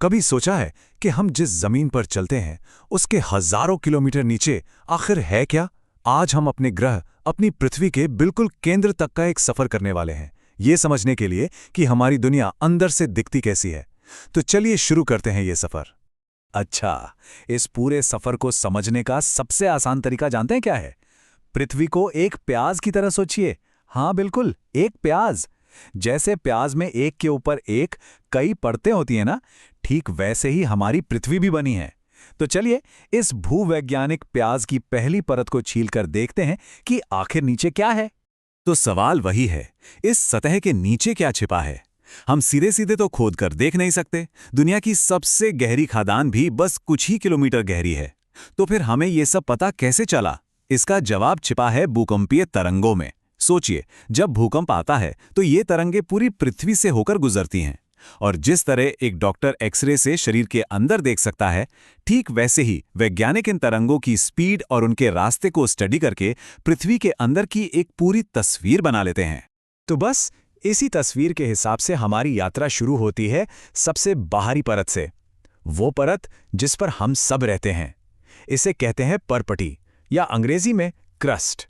कभी सोचा है कि हम जिस जमीन पर चलते हैं उसके हजारों किलोमीटर नीचे आखिर है क्या? आज हम अपने ग्रह, अपनी पृथ्वी के बिल्कुल केंद्र तक का एक सफर करने वाले हैं, ये समझने के लिए कि हमारी दुनिया अंदर से दिखती कैसी है। तो चलिए शुरू करते हैं ये सफर। अच्छा, इस पूरे सफर को समझने का सबसे आसान तरीका जानते हैं क्या है? पृथ्वी को एक प्याज की तरह सोचिए। हाँ बिल्कुल, एक प्याज। जैसे प्याज में एक के ऊपर एक कई परतें होती हैं ना, ठीक वैसे ही हमारी पृथ्वी भी बनी है। तो चलिए इस भूवैज्ञानिक प्याज की पहली परत को छीलकर देखते हैं कि आखिर नीचे क्या है। तो सवाल वही है, इस सतह के नीचे क्या छिपा है? हम सीधे सीधे तो खोद कर देख नहीं सकते। दुनिया की सबसे गहरी खदान भी बस कुछ ही किलोमीटर गहरी है। तो फिर हमें ये सब पता कैसे चला? इसका जवाब छिपा है भूकंपीय तरंगों में। सोचिए, जब भूकंप आता है तो ये तरंगें पूरी पृथ्वी से होकर गुजरती हैं। और जिस तरह एक डॉक्टर एक्सरे से शरीर के अंदर देख सकता है, ठीक वैसे ही वैज्ञानिक इन तरंगों की स्पीड और उनके रास्ते को स्टडी करके पृथ्वी के अंदर की एक पूरी तस्वीर बना लेते हैं। तो बस इसी तस्वीर के हिसाब से हमारी यात्रा शुरू होती है सबसे बाहरी परत से, वो परत जिस पर हम सब रहते हैं। इसे कहते हैं परपटी या अंग्रेजी में क्रस्ट।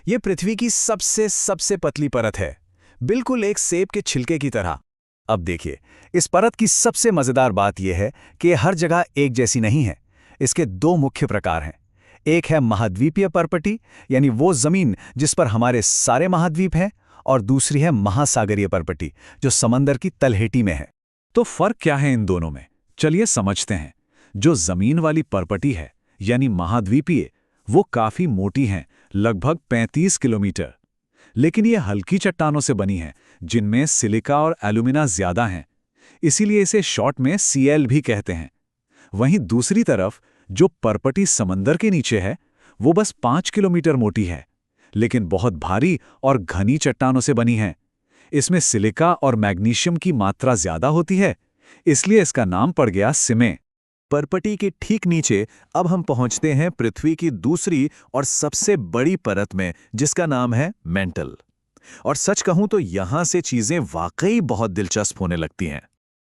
ये पृथ्वी की सबसे पतली परत है, बिल्कुल एक सेब के छिलके की तरह। अब देखिए, इस परत की सबसे मजेदार बात यह है कि हर जगह एक जैसी नहीं है। इसके दो मुख्य प्रकार हैं। एक है महाद्वीपीय परपटी, यानी वो जमीन जिस पर हमारे सारे महाद्वीप हैं, और दूसरी है महासागरीय परपटी, जो समंदर की तलहटी में है। तो फर्क क्या है इन दोनों में? चलिए समझते हैं। जो जमीन वाली परपटी है, यानी महाद्वीपीय, वो काफी मोटी हैं, लगभग 35 किलोमीटर। लेकिन ये हल्की चट्टानों से बनी है, जिनमें सिलिका और एल्यूमिना ज्यादा हैं। इसीलिए इसे शॉर्ट में Cl भी कहते हैं। वहीं दूसरी तरफ जो परपटी समंदर के नीचे है, वो बस 5 किलोमीटर मोटी है, लेकिन बहुत भारी और घनी चट्टानों से बनी है। इसमें सिलिका और मैग्नीशियम की मात्रा ज्यादा होती है, इसलिए इसका नाम पड़ गया सिमे। परपटी के ठीक नीचे अब हम पहुंचते हैं पृथ्वी की दूसरी और सबसे बड़ी परत में, जिसका नाम है मेंटल। और सच कहूं तो यहां से चीजें वाकई बहुत दिलचस्प होने लगती हैं।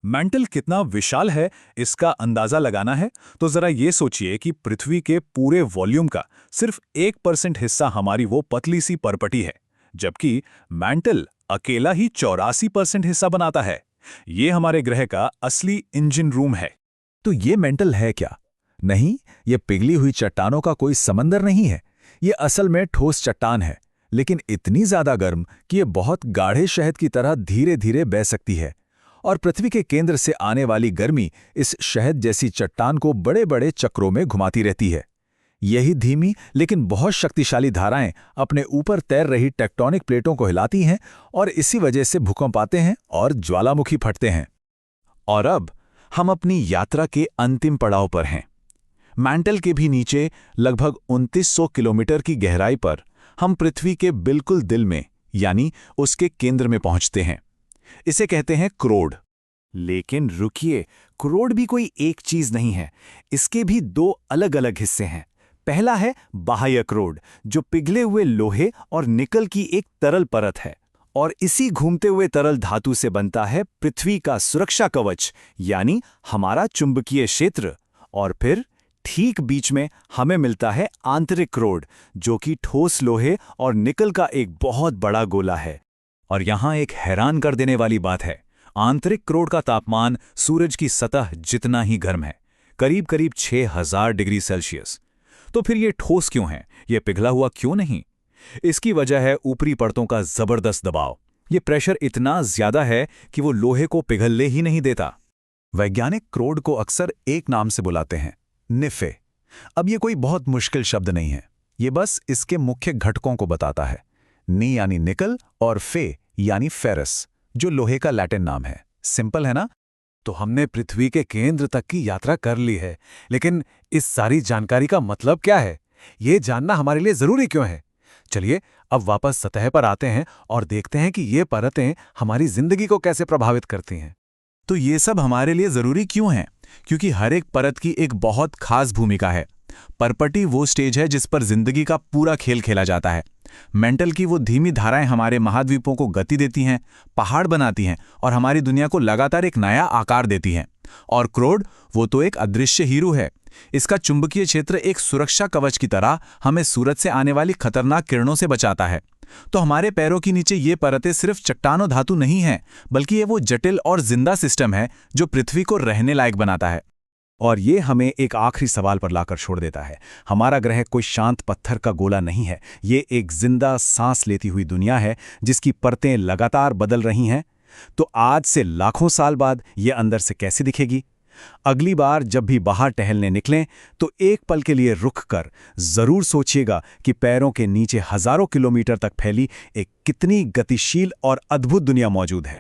मेंटल कितना विशाल है, इसका अंदाजा लगाना है तो जरा ये सोचिए कि पृथ्वी के पूरे वॉल्यूम का सिर्फ 1% हिस्सा हमारी वो पतली सी परपटी है, जबकि मेंटल अकेला ही 84% हिस्सा बनाता है। ये हमारे ग्रह का असली इंजन रूम है। तो ये मेंटल है क्या? नहीं, ये पिघली हुई चट्टानों का कोई समंदर नहीं है। ये असल में ठोस चट्टान है, लेकिन इतनी ज्यादा गर्म कि ये बहुत गाढ़े शहद की तरह धीरे धीरे बह सकती है। और पृथ्वी के केंद्र से आने वाली गर्मी इस शहद जैसी चट्टान को बड़े बड़े चक्रों में घुमाती रहती है। यही धीमी लेकिन बहुत शक्तिशाली धाराएं अपने ऊपर तैर रही टेक्टोनिक प्लेटों को हिलाती हैं, और इसी वजह से भूकंप आते हैं और ज्वालामुखी फटते हैं। और अब हम अपनी यात्रा के अंतिम पड़ाव पर हैं। मेंटल के भी नीचे लगभग 2900 किलोमीटर की गहराई पर हम पृथ्वी के बिल्कुल दिल में, यानी उसके केंद्र में पहुंचते हैं। इसे कहते हैं क्रोड। लेकिन रुकिए, क्रोड भी कोई एक चीज नहीं है। इसके भी दो अलग अलग हिस्से हैं। पहला है बाह्य क्रोड, जो पिघले हुए लोहे और निकल की एक तरल परत है, और इसी घूमते हुए तरल धातु से बनता है पृथ्वी का सुरक्षा कवच, यानी हमारा चुंबकीय क्षेत्र। और फिर ठीक बीच में हमें मिलता है आंतरिक क्रोड, जो कि ठोस लोहे और निकल का एक बहुत बड़ा गोला है। और यहां एक हैरान कर देने वाली बात है, आंतरिक क्रोड का तापमान सूरज की सतह जितना ही गर्म है, करीब करीब 6000 डिग्री सेल्सियस। तो फिर ये ठोस क्यों है? ये पिघला हुआ क्यों नहीं? इसकी वजह है ऊपरी परतों का जबरदस्त दबाव। ये प्रेशर इतना ज्यादा है कि वो लोहे को पिघलने ही नहीं देता। वैज्ञानिक क्रोड को अक्सर एक नाम से बुलाते हैं, निफे। अब ये कोई बहुत मुश्किल शब्द नहीं है, ये बस इसके मुख्य घटकों को बताता है। नी यानी निकल और फे यानी फेरस, जो लोहे का लैटिन नाम है। सिंपल है ना? तो हमने पृथ्वी के केंद्र तक की यात्रा कर ली है, लेकिन इस सारी जानकारी का मतलब क्या है? ये जानना हमारे लिए जरूरी क्यों है? चलिए अब वापस सतह पर आते हैं और देखते हैं कि ये परतें हमारी जिंदगी को कैसे प्रभावित करती हैं। तो ये सब हमारे लिए जरूरी क्यों है? क्योंकि हर एक परत की एक बहुत खास भूमिका है। परपटी वो स्टेज है जिस पर जिंदगी का पूरा खेल खेला जाता है। मेंटल की वो धीमी धाराएं हमारे महाद्वीपों को गति देती हैं, पहाड़ बनाती हैं और हमारी दुनिया को लगातार एक नया आकार देती हैं। और क्रोड, वो तो एक अदृश्य हीरो है। इसका चुंबकीय क्षेत्र एक सुरक्षा कवच की तरह हमें सूरज से आने वाली खतरनाक किरणों से बचाता है। तो हमारे पैरों के नीचे ये परतें सिर्फ चट्टान और धातु नहीं हैं, बल्कि ये वो जटिल और जिंदा सिस्टम है जो पृथ्वी को रहने लायक बनाता है। और ये हमें एक आखिरी सवाल पर लाकर छोड़ देता है। हमारा ग्रह कोई शांत पत्थर का गोला नहीं है, ये एक जिंदा सांस लेती हुई दुनिया है जिसकी परतें लगातार बदल रही हैं। तो आज से लाखों साल बाद ये अंदर से कैसी दिखेगी? अगली बार जब भी बाहर टहलने निकलें तो एक पल के लिए रुक कर जरूर सोचिएगा कि पैरों के नीचे हजारों किलोमीटर तक फैली एक कितनी गतिशील और अद्भुत दुनिया मौजूद है।